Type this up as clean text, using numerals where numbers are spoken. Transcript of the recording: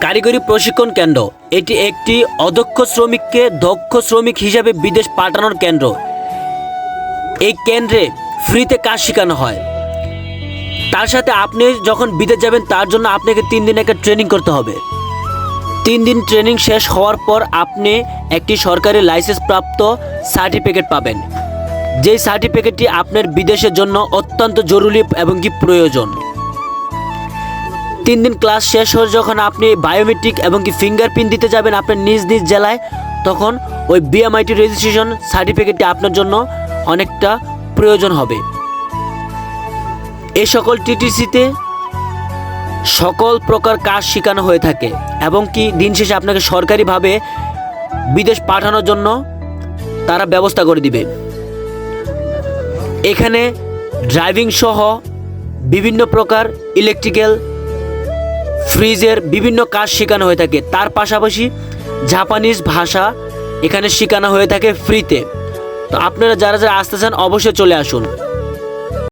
কারিগরি প্রশিক্ষণ কেন্দ্র এটি একটি অদক্ষ শ্রমিককে দক্ষ শ্রমিক হিসাবে বিদেশ পাঠানোর কেন্দ্র। এই কেন্দ্রে ফ্রিতে কাজ শেখানো হয়। তার সাথে আপনি যখন বিদেশ যাবেন তার জন্য আপনাকে 3 দিন একটা ট্রেনিং করতে হবে। 3 দিন ট্রেনিং শেষ হওয়ার পর আপনি একটি সরকারি লাইসেন্স প্রাপ্ত সার্টিফিকেট পাবেন, যেই সার্টিফিকেটটি আপনার বিদেশের জন্য অত্যন্ত জরুরি এবং কি প্রয়োজন। 3 দিন ক্লাস শেষ হয়ে যখন আপনি বায়োমেট্রিক এবং কি ফিঙ্গারপ্রিন্ট দিতে যাবেন আপনার নিজ নিজ জেলায়, তখন ওই বিএমআইটি রেজিস্ট্রেশন সার্টিফিকেটটি আপনার জন্য অনেকটা প্রয়োজন হবে। এই সকল টিটিসিতে সকল প্রকার কাজ শেখানো হয়ে থাকে এবং কি দিন শেষে আপনাকে সরকারিভাবে বিদেশ পাঠানোর জন্য তারা ব্যবস্থা করে দিবে। এখানে ড্রাইভিং সহ বিভিন্ন প্রকার ইলেকট্রিক্যাল, ফ্রিজের বিভিন্ন কাজ শেখানো হয়ে থাকে। তার পাশাপাশি জাপানিজ ভাষা এখানে শেখানো হয়ে থাকে ফ্রিতে। তো আপনারা যারা যারা আসতে চান অবশ্যই চলে আসুন।